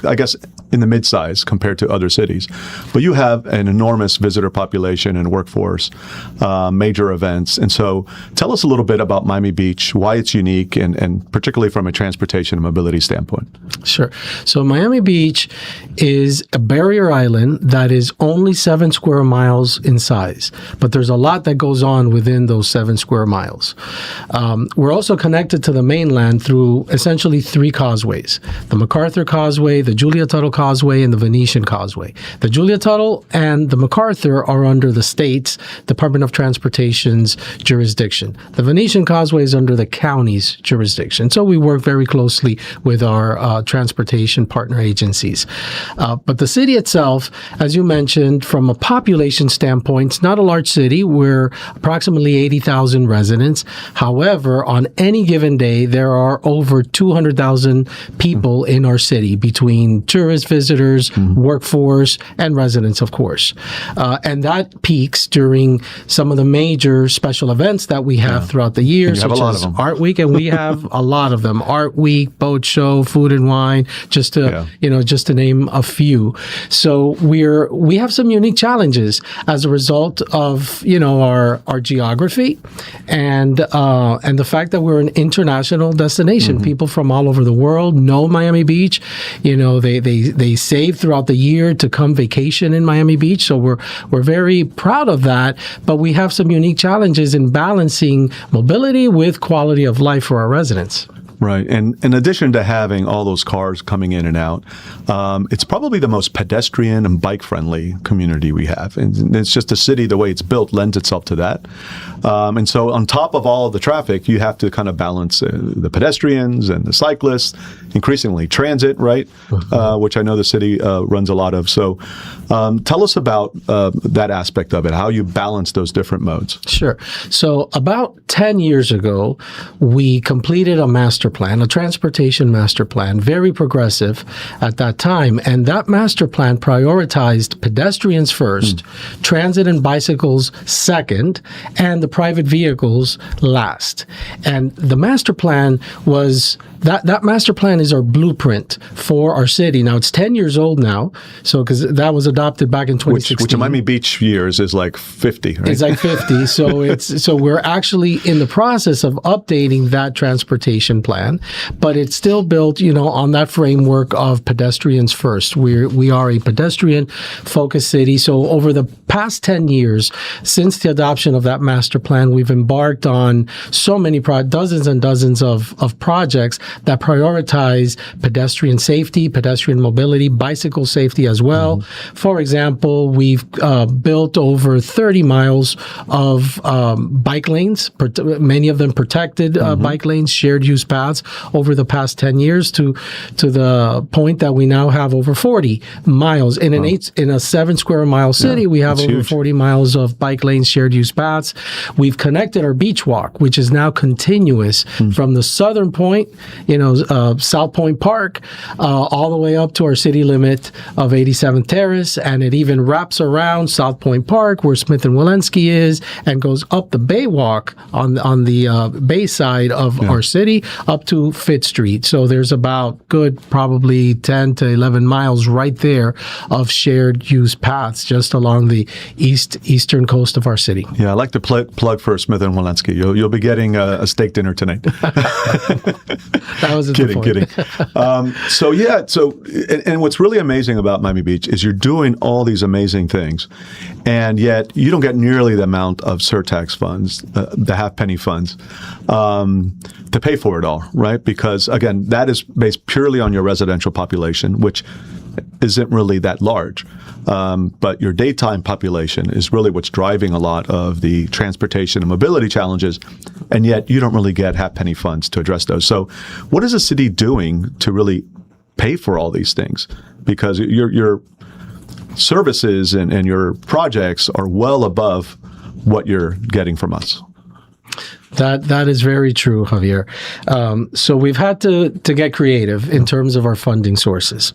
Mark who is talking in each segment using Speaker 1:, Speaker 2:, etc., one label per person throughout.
Speaker 1: I guess in the mid-size compared to other cities. But you have an enormous visitor population and workforce, major events. And so tell us a little bit about Miami Beach, why it's unique, and particularly from a transportation and mobility standpoint.
Speaker 2: Sure. So Miami Beach is a barrier island that is only 7 square miles in size, but there's a lot that goes on within those 7 square miles. We're also connected to the mainland through essentially 3 causeways: the MacArthur Causeway, the Julia Tuttle Causeway, and the Venetian Causeway. The Julia Tuttle and the MacArthur are under the state's Department of Transportation's jurisdiction. The Venetian Causeway is under the county's jurisdiction. So we work very closely with our transportation partner agencies. But the city itself, as you mentioned, from a population standpoint, it's not a large city. We're approximately 80,000 residents. However, on any given day, there are over 200,000 people in our city between tourist visitors, workforce, and residents, of course. And that peaks during some of the major special events that we have throughout the year, such as Art Week, and we have a lot of them. Art Week, Boat Show, Food and Wine, just to name a few. So we have some unique challenges as a result of our geography and the fact that we're an international destination. People from all over the world know Miami Beach. They save throughout the year to come vacation in Miami Beach. So we're very proud of that. But we have some unique challenges in balancing mobility with quality of life for our residents.
Speaker 1: Right. And in addition to having all those cars coming in and out, it's probably the most pedestrian and bike-friendly community we have. And it's just a city, the way it's built lends itself to that. And so on top of all of the traffic, you have to kind of balance the pedestrians and the cyclists, increasingly transit, right? Which I know the city runs a lot of. So tell us about that aspect of it, how you balance those different modes.
Speaker 2: Sure. So about 10 years ago, we completed a master plan, a transportation master plan, very progressive at that time. And that master plan prioritized pedestrians first, transit and bicycles second, and the private vehicles last. And the master plan was that master plan is our blueprint for our city. Now it's 10 years old now, so because that was adopted back in 2016.
Speaker 1: Which in Miami Beach years is like 50, right?
Speaker 2: It's like 50. So we're actually in the process of updating that transportation plan, but it's still built, on that framework of pedestrians first. We are a pedestrian focused city. So over the past 10 years, since the adoption of that master plan, we've embarked on so many dozens and dozens of projects that prioritize pedestrian safety, pedestrian mobility, bicycle safety as well. For example, we've built over 30 miles of bike lanes, many of them protected bike lanes, shared use paths over the past 10 years to the point that we now have over 40 miles. In a 7 square mile city, we have over 40 miles of bike lanes, shared use paths. We've connected our beach walk, which is now continuous from the southern point, South Point Park, all the way up to our city limit of 87th Terrace, and it even wraps around South Point Park, where Smith and Walensky is, and goes up the Bay Walk on the bay side of our city up to Fifth Street. So there's about probably 10 to 11 miles right there of shared use paths just along the eastern coast of our city.
Speaker 1: Yeah, I like to plug for Smith and Walensky. You'll be getting a steak dinner tonight.
Speaker 2: That was
Speaker 1: kidding. And what's really amazing about Miami Beach is you're doing all these amazing things, and yet you don't get nearly the amount of surtax funds, the half-penny funds, to pay for it all, right? Because, again, that is based purely on your residential population, which isn't really that large. But your daytime population is really what's driving a lot of the transportation and mobility challenges, and yet you don't really get half-penny funds to address those. So what is the city doing to really pay for all these things? Because your services and your projects are well above what you're getting from us.
Speaker 2: That is very true, Javier. So we've had to get creative in terms of our funding sources.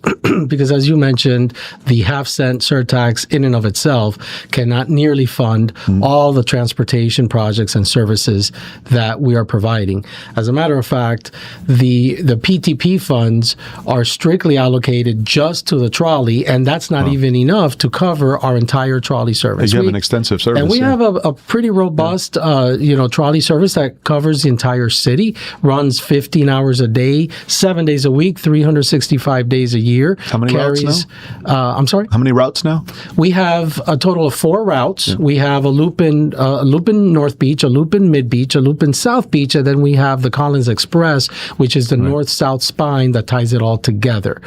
Speaker 2: because as you mentioned, the half-cent surtax in and of itself cannot nearly fund all the transportation projects and services that we are providing. As a matter of fact, the PTP funds are strictly allocated just to the trolley, and that's not even enough to cover our entire trolley service.
Speaker 1: You have an extensive service.
Speaker 2: And we have a pretty robust, trolley service that covers the entire city, runs 15 hours a day, 7 days a week, 365 days a year.
Speaker 1: How many routes now?
Speaker 2: I'm sorry?
Speaker 1: How many routes now?
Speaker 2: We have a total of 4 routes. Yeah. We have a loop in North Beach, a loop in Mid Beach, a loop in South Beach, and then we have the Collins Express, which is the north-south spine that ties it all together.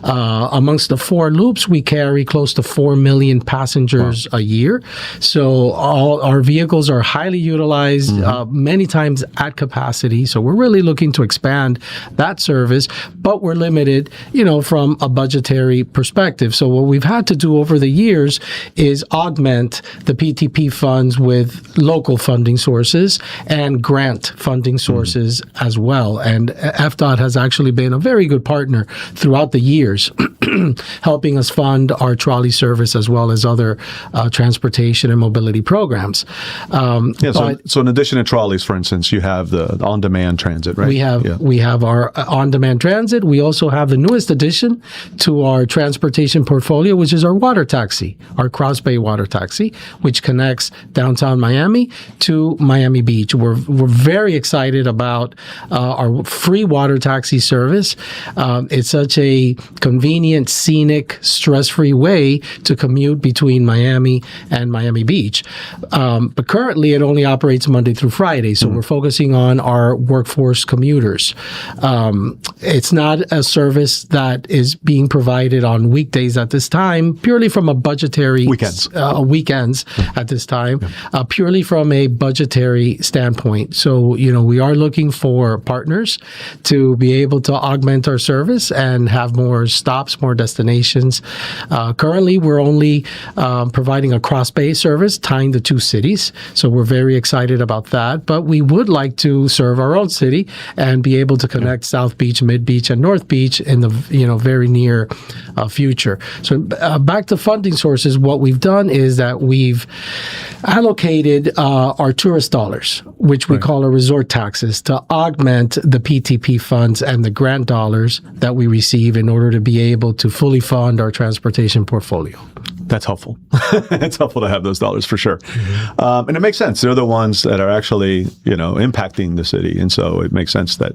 Speaker 2: Amongst the 4 loops, we carry close to 4 million passengers a year. So all our vehicles are highly utilized, many times at capacity. So we're really looking to expand that service, but we're limited, from a budgetary perspective. So what we've had to do over the years is augment the PTP funds with local funding sources and grant funding sources as well. And FDOT has actually been a very good partner throughout the years, helping us fund our trolley service as well as other transportation and mobility programs.
Speaker 1: So in addition to trolleys, for instance, you have the on-demand transit, right?
Speaker 2: We have our on-demand transit. We also have the newest addition to our transportation portfolio, which is our water taxi, our Cross Bay water taxi, which connects downtown Miami to Miami Beach. We're very excited about our free water taxi service. It's such a convenient, scenic, stress-free way to commute between Miami and Miami Beach. But currently, it only operates Monday through Friday, so we're focusing on our workforce commuters. It's not a service that is being provided on weekdays at this time, purely from a budgetary weekends at this time, purely from a budgetary standpoint. So, we are looking for partners to be able to augment our service and have more stops, more destinations. Currently, we're only providing a Cross Bay service tying the 2 cities. So we're very excited about that. But we would like to serve our own city and be able to connect South Beach, Mid Beach, and North Beach in the very near future. So back to funding sources, what we've done is that we've allocated our tourist dollars, which we call our resort taxes, to augment the PTP funds and the grant dollars that we receive in order to be able to fully fund our transportation portfolio.
Speaker 1: That's helpful. It's helpful to have those dollars for sure. And it makes sense. They're the ones that are actually, impacting the city. And so it makes sense that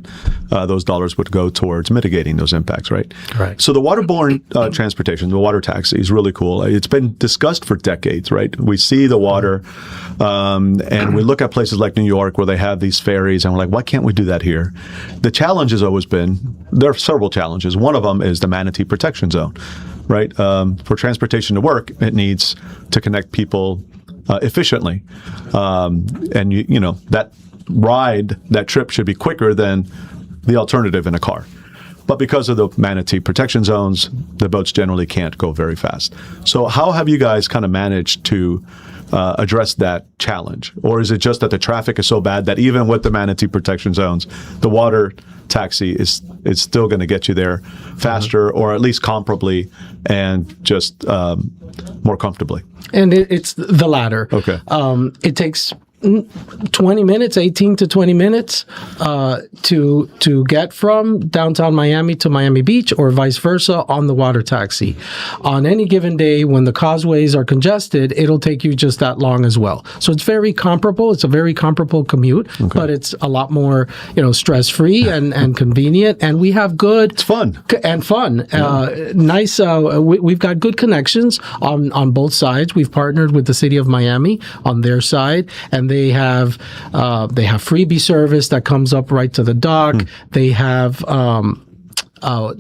Speaker 1: those dollars would go towards mitigating those impacts, right?
Speaker 2: Right.
Speaker 1: So the waterborne transportation, the water taxi is really cool. It's been discussed for decades, right? We see the water and we look at places like New York where they have these ferries and we're like, why can't we do that here? The challenge has always been, there are several challenges. One of them is the manatee protection zone. Right? For transportation to work, it needs to connect people efficiently. And, that trip should be quicker than the alternative in a car. But because of the manatee protection zones, the boats generally can't go very fast. So how have you guys kind of managed to address that challenge? Or is it just that the traffic is so bad that even with the manatee protection zones, the water taxi is still going to get you there faster or at least comparably and just more comfortably?
Speaker 2: And it's the latter.
Speaker 1: Okay.
Speaker 2: It takes 20 minutes, 18 to 20 minutes to get from downtown Miami to Miami Beach or vice versa on the water taxi. On any given day when the causeways are congested, it'll take you just that long as well. So it's very comparable. It's a very comparable commute, but it's a lot more, stress-free and convenient. And we have good...
Speaker 1: It's fun.
Speaker 2: And fun. Nice. We've got good connections on both sides. We've partnered with the city of Miami on their side, and they have freebie service that comes up right to the dock. They have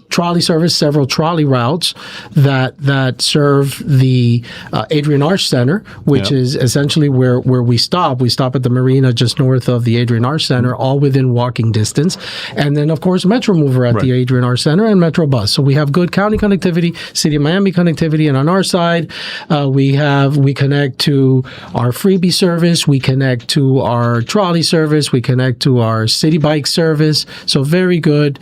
Speaker 2: trolley service, several trolley routes that serve the Adrian Arch Center, which is essentially where we stop. We stop at the marina just north of the Adrian Arch Center, all within walking distance. And then, of course, Metro Mover at the Adrian Arch Center and Metro Bus. So we have good county connectivity, City of Miami connectivity, and on our side, we connect to our freebie service, we connect to our trolley service, we connect to our city bike service. So very good,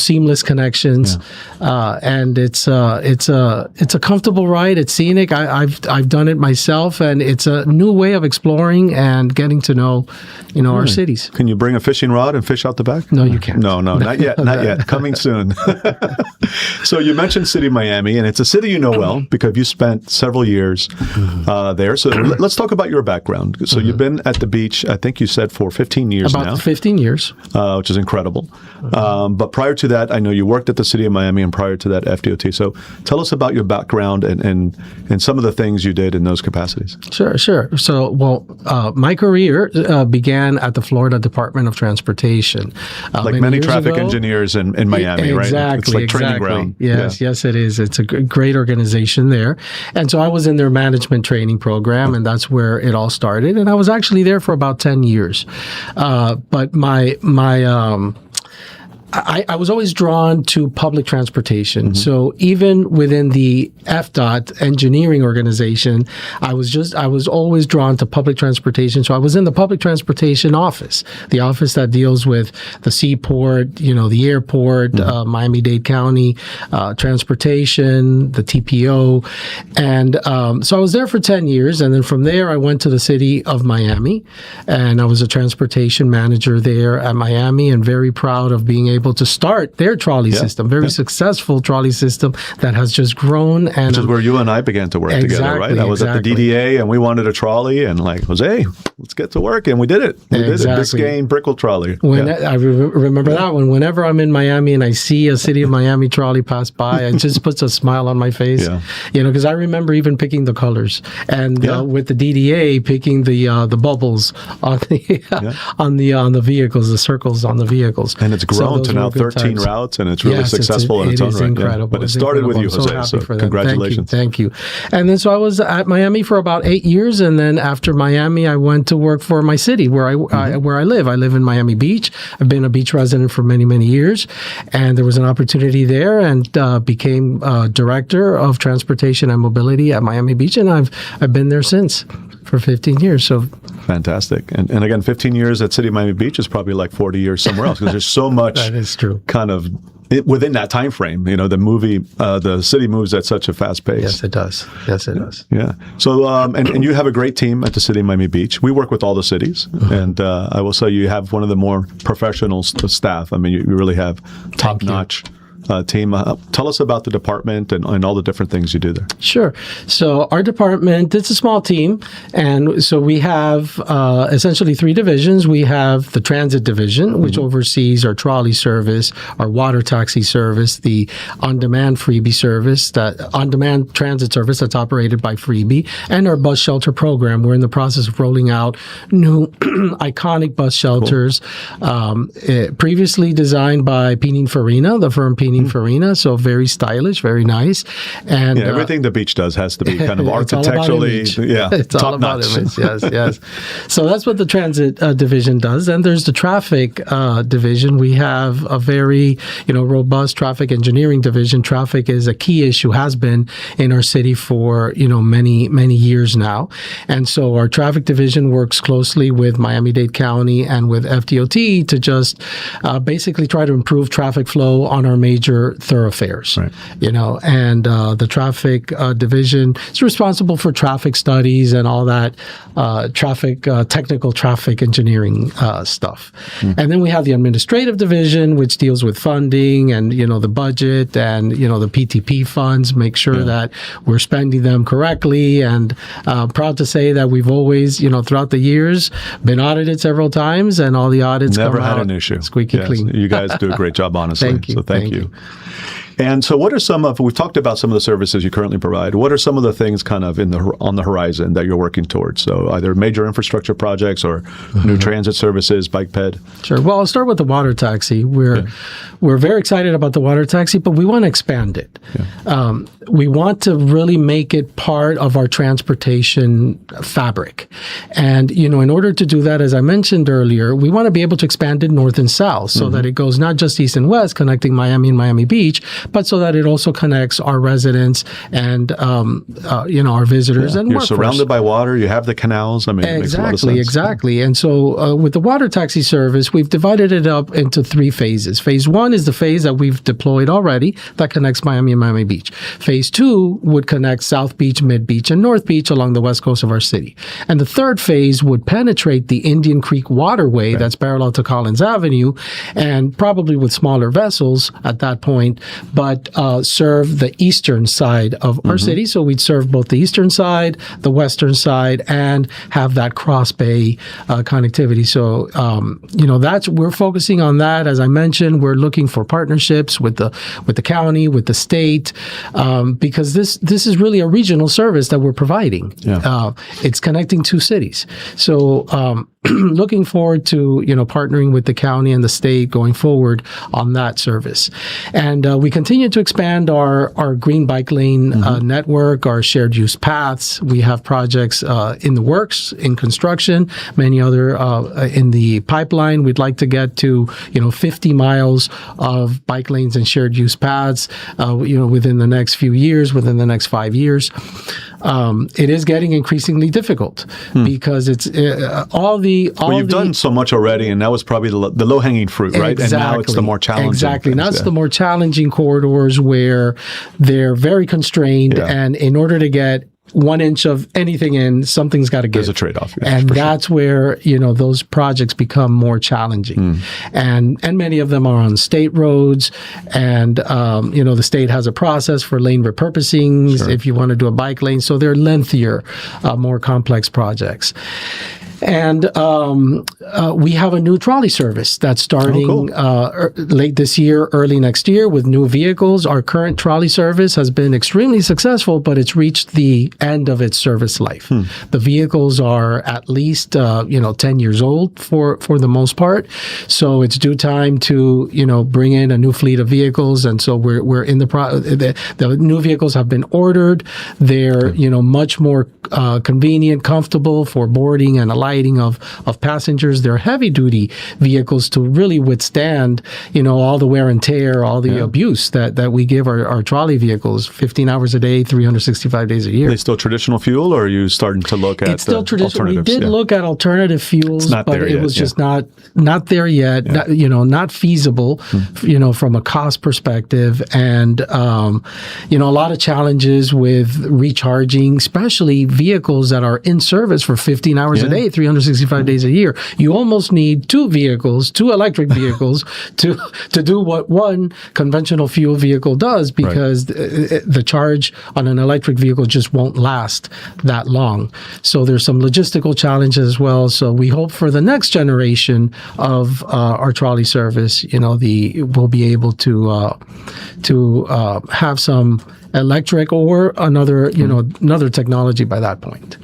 Speaker 2: seamless connections, and it's a comfortable ride. It's scenic. I've done it myself, and it's a new way of exploring and getting to know, our cities.
Speaker 1: Can you bring a fishing rod and fish out the back?
Speaker 2: No, you can't.
Speaker 1: No, not yet. Not yet. Coming soon. So you mentioned City of Miami, and it's a city you know well because you spent several years there. So let's talk about your background. So you've been at the beach, I think you said, for 15 years
Speaker 2: About
Speaker 1: now.
Speaker 2: 15 years.
Speaker 1: Which is incredible. But prior to that, I know you worked at the City of Miami, and prior to that, FDOT. So tell us about your background and some of the things you did in those capacities.
Speaker 2: Sure. So, my career began at the Florida Department of Transportation.
Speaker 1: Like many traffic engineers in Miami, right?
Speaker 2: Exactly.
Speaker 1: It's like training ground.
Speaker 2: Yes, it is. It's a great organization there. And so I was in their management training program, and that's where it all started. And I was actually there for about 10 years. But I was always drawn to public transportation. So even within the FDOT engineering organization, I was always drawn to public transportation. So I was in the public transportation office, the office that deals with the seaport, the airport, Miami-Dade County, transportation, the TPO. And so I was there for 10 years. And then from there, I went to the city of Miami, and I was a transportation manager there at Miami, and very proud of being able to start their trolley system, very successful trolley system that has just grown. And
Speaker 1: which is where you and I began to work together, right? I was at the DDA, and we wanted a trolley, and like, Jose, let's get to work, and we did it. We did it. Biscayne Brickell trolley.
Speaker 2: I remember that one. Whenever I'm in Miami and I see a City of Miami trolley pass by, it just puts a smile on my face. Because I remember even picking the colors, and with the DDA picking the bubbles on the vehicles, the circles on the vehicles,
Speaker 1: and it's grown to now 13 routes, and it's really successful in its own right.
Speaker 2: Incredible.
Speaker 1: But it started with you, Jose. So congratulations.
Speaker 2: Thank you. And then so I was at Miami for about 8 years, and then after Miami, I went to work for my city where I live. I live in Miami Beach. I've been a beach resident for many, many years, and there was an opportunity there, and became director of transportation and mobility at Miami Beach, and I've been there since for 15 years. So
Speaker 1: fantastic. And again, 15 years at City of Miami Beach is probably like 40 years somewhere else, because there's so much
Speaker 2: that is true.
Speaker 1: Kind of within that time frame. The city moves at such a fast pace.
Speaker 2: Yes, it does.
Speaker 1: Yeah. So and you have a great team at the City of Miami Beach. We work with all the cities, and I will say you have one of the more professional staff. I mean, you really have top-notch team. Tell us about the department and all the different things you do there.
Speaker 2: Sure. So our department, it's a small team. And so we have essentially 3 divisions. We have the transit division, which oversees our trolley service, our water taxi service, the on-demand freebie service, on-demand transit service that's operated by Freebie, and our bus shelter program. We're in the process of rolling out new iconic bus shelters, previously designed by Pininfarina, the firm Pininfarina, so very stylish, very nice. And
Speaker 1: everything the beach does has to be kind of architecturally,
Speaker 2: it's all about image. Yes. So that's what the transit division does. And there's the traffic division. We have a very, robust traffic engineering division. Traffic is a key issue, has been in our city for, many, many years now. And so our traffic division works closely with Miami-Dade County and with FDOT to just basically try to improve traffic flow on our major thoroughfares, right. And the traffic division is responsible for traffic studies and all that technical traffic engineering stuff. And then we have the administrative division, which deals with funding and, the budget and, the PTP funds, make sure that we're spending them correctly. And proud to say that we've always, throughout the years, been audited several times, and all the audits
Speaker 1: never
Speaker 2: come
Speaker 1: had
Speaker 2: out
Speaker 1: an issue.
Speaker 2: Squeaky clean.
Speaker 1: You guys do a great job, honestly.
Speaker 2: Thank you.
Speaker 1: So thank you. And so what are we've talked about some of the services you currently provide. What are some of the things kind of on the horizon that you're working towards? So either major infrastructure projects or new transit services, bike ped?
Speaker 2: Sure. Well, I'll start with the water taxi. We're very excited about the water taxi, but we want to expand it. Yeah. We want to really make it part of our transportation fabric. And, in order to do that, as I mentioned earlier, we want to be able to expand it north and south so that it goes not just east and west, connecting Miami and Miami Beach, but so that it also connects our residents and our visitors and
Speaker 1: You're
Speaker 2: workforce.
Speaker 1: surrounded by water. You have the canals. I mean, it makes a lot of sense.
Speaker 2: Exactly. And so with the water taxi service, we've divided it up into 3 phases. Phase 1 is the phase that we've deployed already that connects Miami and Miami Beach. Phase 2 would connect South Beach, Mid Beach, and North Beach along the west coast of our city. And the third phase would penetrate the Indian Creek waterway that's parallel to Collins Avenue, and probably with smaller vessels at that point, but serve the eastern side of our city. So we'd serve both the eastern side, the western side, and have that cross bay connectivity. So we're focusing on that. As I mentioned, we're looking for partnerships with the county, with the state, because this is really a regional service that we're providing. It's connecting 2 cities. So looking forward to partnering with the county and the state going forward on that service. And we continue to expand our green bike lane network, our shared use paths. We have projects in the works, in construction, many other in the pipeline. We'd like to get to 50 miles of bike lanes and shared use paths within the next few years, within the next 5 years. It is getting increasingly difficult because it's you've done
Speaker 1: so much already, and that was probably the low-hanging fruit, right?
Speaker 2: Exactly.
Speaker 1: And now it's the more challenging.
Speaker 2: Exactly.
Speaker 1: Things,
Speaker 2: That's the more challenging corridors where they're very constrained, and in order to get 1 inch of anything in, something's got to give.
Speaker 1: There's a trade-off.
Speaker 2: And that's where, those projects become more challenging. And many of them are on state roads. And, the state has a process for lane repurposing if you want to do a bike lane. So they're lengthier, more complex projects. And we have a new trolley service that's starting late this year, early next year with new vehicles. Our current trolley service has been extremely successful, but it's reached the end of its service life. The vehicles are at least 10 years old for the most part. So it's due time to bring in a new fleet of vehicles. And so we're in the new vehicles have been ordered. They're much more convenient, comfortable for boarding and alighting of passengers. They're heavy duty vehicles to really withstand all the wear and tear, all the abuse that we give our trolley vehicles 15 hours a day, 365 days a year.
Speaker 1: Are they still traditional fuel, or are you starting to look at
Speaker 2: it's still traditional. We
Speaker 1: alternatives?
Speaker 2: did look at alternative fuels, but it was just not there yet. Not feasible, from a cost perspective, and a lot of challenges with recharging, especially vehicles that are in service for 15 hours a day, 365 days a year. You almost need 2 electric vehicles to do what one conventional fuel vehicle does, because the charge on an electric vehicle just won't last that long. So there's some logistical challenges as well. So we hope for the next generation of our trolley service, we'll be able to have some electric or another technology by that point.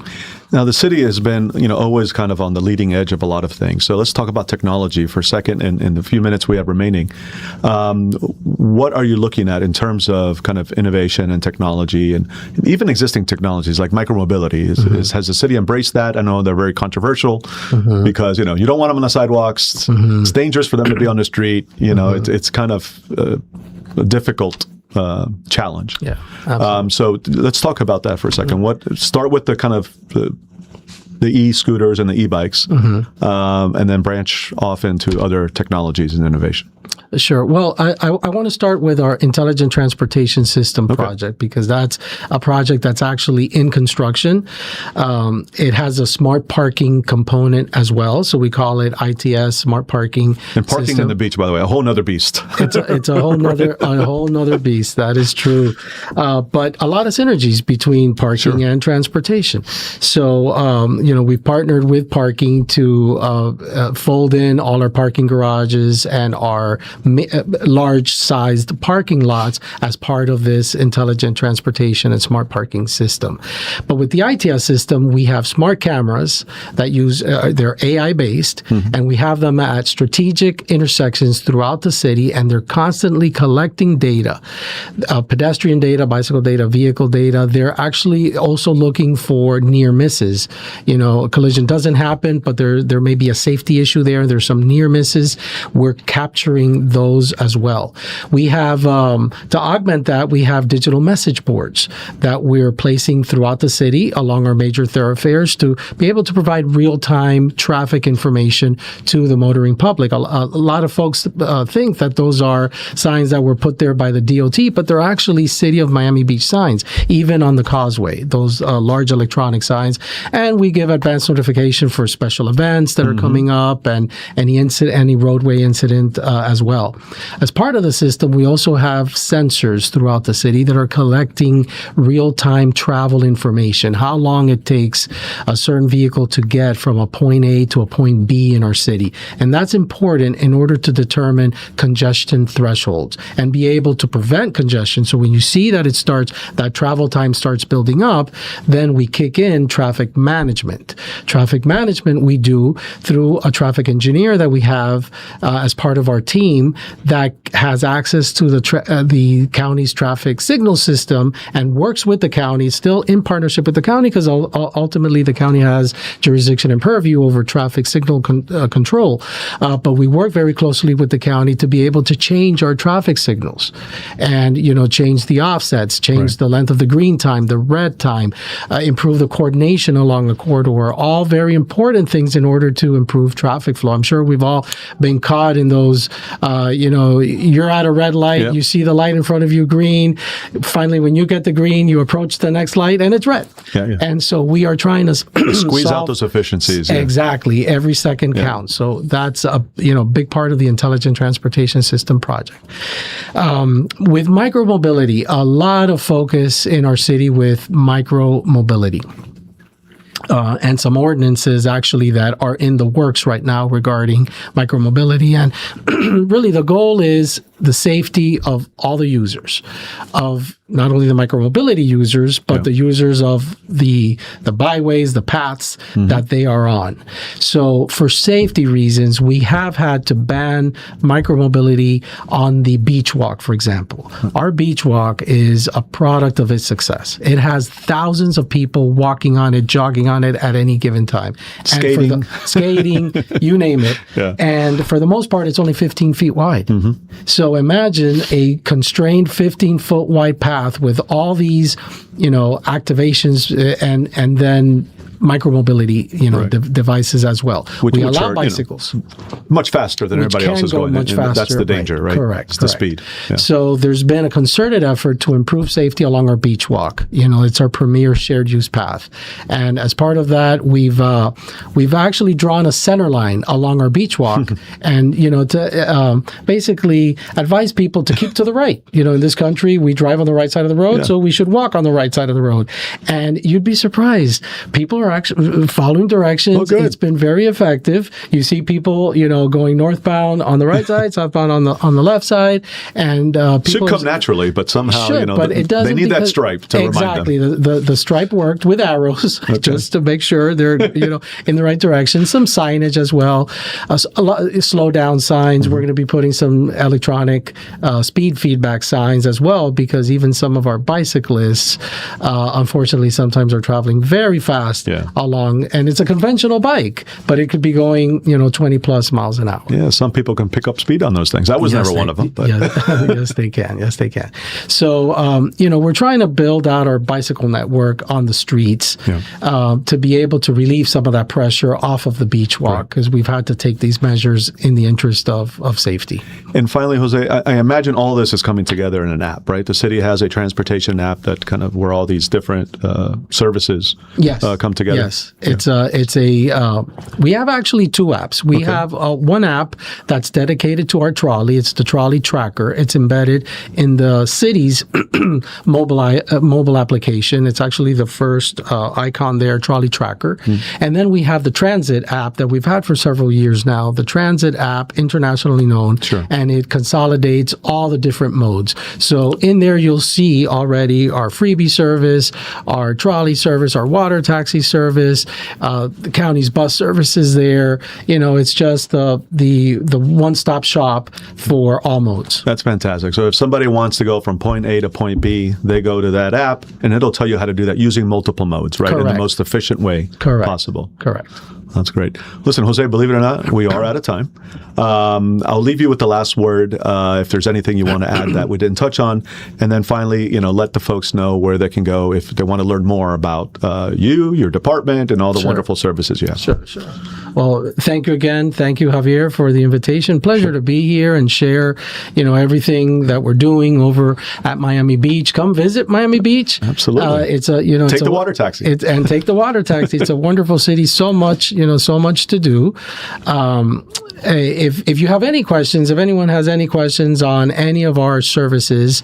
Speaker 1: Now, the city has been, always kind of on the leading edge of a lot of things. So let's talk about technology for a second in the few minutes we have remaining. What are you looking at in terms of kind of innovation and technology, and even existing technologies like micromobility? Has the city embraced that? I know they're very controversial because, you don't want them on the sidewalks. It's dangerous for them to be on the street. It's kind of a difficult challenge. So let's talk about that for a second. Start with the kind of the e-scooters and the e-bikes, and then branch off into other technologies and innovation.
Speaker 2: Sure. Well, I want to start with our intelligent transportation system project, because that's a project that's actually in construction. It has a smart parking component as well. So we call it ITS, smart parking.
Speaker 1: And parking
Speaker 2: system.
Speaker 1: in the beach, by the way, a whole nother beast.
Speaker 2: It's a whole nother beast. That is true. But a lot of synergies between parking and transportation. So, we've partnered with parking to fold in all our parking garages and our large-sized parking lots as part of this intelligent transportation and smart parking system. But with the ITS system, we have smart cameras that use, they're AI-based, and we have them at strategic intersections throughout the city, and they're constantly collecting data, pedestrian data, bicycle data, vehicle data. They're actually also looking for near misses. A collision doesn't happen, but there may be a safety issue there. There's some near misses. We're capturing those as well. We have, to augment that, we have digital message boards that we're placing throughout the city along our major thoroughfares to be able to provide real-time traffic information to the motoring public. A lot of folks think that those are signs that were put there by the DOT, but they're actually City of Miami Beach signs, even on the causeway, those large electronic signs. And we give advance notification for special events that are coming up and any roadway incident as well. As part of the system, we also have sensors throughout the city that are collecting real-time travel information, how long it takes a certain vehicle to get from a point A to a point B in our city. And that's important in order to determine congestion thresholds and be able to prevent congestion. So when you see that that travel time starts building up, then we kick in traffic management. Traffic management we do through a traffic engineer that we have as part of our team that has access to the county's traffic signal system and works with the county, still in partnership with the county, because ultimately the county has jurisdiction and purview over traffic signal control. But we work very closely with the county to be able to change our traffic signals and, change the offsets, change the length of the green time, the red time, improve the coordination along the corridor, all very important things in order to improve traffic flow. I'm sure we've all been caught in those, you're at a red light, you see the light in front of you green. Finally, when you get the green, you approach the next light and it's red. And so we are trying to
Speaker 1: squeeze out those efficiencies.
Speaker 2: Exactly. Every second counts. So that's a big part of the Intelligent Transportation System project. With micromobility, a lot of focus in our city with micromobility. And some ordinances actually that are in the works right now regarding micromobility. And really the goal is the safety of all the users, of not only the micromobility users, but the users of the byways, the paths that they are on. So for safety reasons, we have had to ban micromobility on the beach walk, for example. Our beach walk is a product of its success. It has thousands of people walking on it, jogging on it at any given time.
Speaker 1: Skating.
Speaker 2: And skating, you name it. And for the most part, it's only 15 feet wide. So imagine a constrained 15-foot wide path with all these, activations and then micromobility, devices as well. We allow bicycles.
Speaker 1: Much faster than everybody else is going.
Speaker 2: Much faster.
Speaker 1: That's the danger, right?
Speaker 2: Correct.
Speaker 1: It's the speed.
Speaker 2: So there's been a concerted effort to improve safety along our beach walk. It's our premier shared use path. And as part of that, we've actually drawn a center line along our beach walk and, to basically advise people to keep to the right. In this country, we drive on the right side of the road, so we should walk on the right side of the road. And you'd be surprised. People are actually following directions. It's been very effective. You see people, going northbound on the right side, southbound on the left side, and people
Speaker 1: should come naturally, but somehow
Speaker 2: but it doesn't,
Speaker 1: they need that stripe to remind them.
Speaker 2: The stripe worked with arrows just to make sure they're in the right direction. Some signage as well, slow down signs. We're going to be putting some electronic speed feedback signs as well, because even some of our bicyclists, unfortunately, sometimes are traveling very fast along, and it's a conventional bike, but it could be going 20 plus miles an hour.
Speaker 1: Some people can pick up speed on those things. I was never one of them, but
Speaker 2: yes they can. So we're trying to build out our bicycle network on the streets to be able to relieve some of that pressure off of the beach walk, because we've had to take these measures in the interest of safety.
Speaker 1: And finally, Jose, I imagine all this is coming together in an app, right? The city has a transportation app that kind of where all these different services come together.
Speaker 2: Yes, we have actually two apps. We have one app that's dedicated to our trolley. It's the trolley tracker. It's embedded in the city's mobile application. It's actually the first icon there, trolley tracker. And then we have the transit app that we've had for several years now. The transit app, internationally known, and it consolidates all the different modes. So in there, you'll see already our freebie service, our trolley service, our water taxi service, the county's bus services there. It's just the one-stop shop for all modes.
Speaker 1: That's fantastic. So if somebody wants to go from point A to point B, they go to that app, and it'll tell you how to do that using multiple modes, right?
Speaker 2: Correct.
Speaker 1: In the most efficient way possible.
Speaker 2: Correct.
Speaker 1: That's great. Listen, Jose, believe it or not, we are out of time. I'll leave you with the last word. If there's anything you want to add that we didn't touch on, and then finally, let the folks know where they can go if they want to learn more about you, your department, and all the wonderful services you have.
Speaker 2: Sure. Well, thank you again. Thank you, Javier, for the invitation. Pleasure to be here and share, everything that we're doing over at Miami Beach. Come visit Miami Beach.
Speaker 1: Absolutely. Take the water taxi.
Speaker 2: And take the water taxi. It's a wonderful city. So much to do. If you have any questions, if anyone has any questions on any of our services,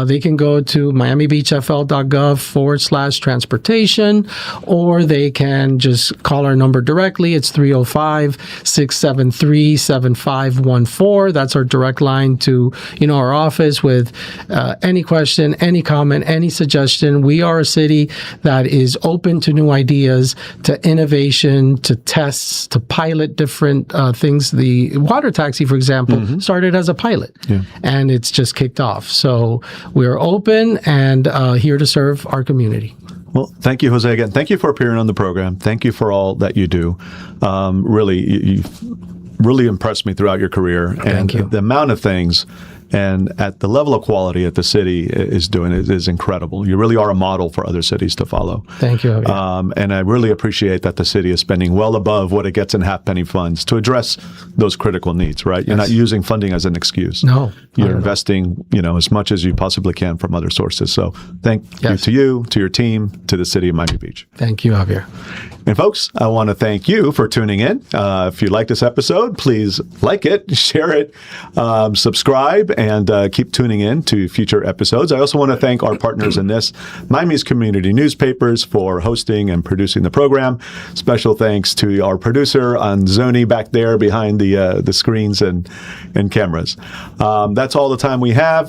Speaker 2: they can go to miamibeachfl.gov/transportation, or they can just call our number directly. It's 305-673-7514. That's our direct line to, our office with any question, any comment, any suggestion. We are a city that is open to new ideas, to innovation, to tests, to pilot different things. The water taxi, for example, started as a pilot, and it's just kicked off. So we're open and here to serve our community.
Speaker 1: Well, thank you, Jose, again. Thank you for appearing on the program. Thank you for all that you do. You've really impressed me throughout your career. And
Speaker 2: Thank you.
Speaker 1: The amount of things and at the level of quality that the city is doing is incredible. You really are a model for other cities to follow.
Speaker 2: Thank you, Javier.
Speaker 1: And I really appreciate that the city is spending well above what it gets in half-penny funds to address those critical needs, right? You're not using funding as an excuse.
Speaker 2: No.
Speaker 1: You're investing, as much as you possibly can from other sources. So thank you, to your team, to the city of Miami Beach.
Speaker 2: Thank you, Javier.
Speaker 1: And folks, I want to thank you for tuning in. If you like this episode, please like it, share it, subscribe, and keep tuning in to future episodes. I also want to thank our partners in this, Miami's community newspapers, for hosting and producing the program. Special thanks to our producer, Anzoni, back there behind the screens and cameras. That's all the time we have.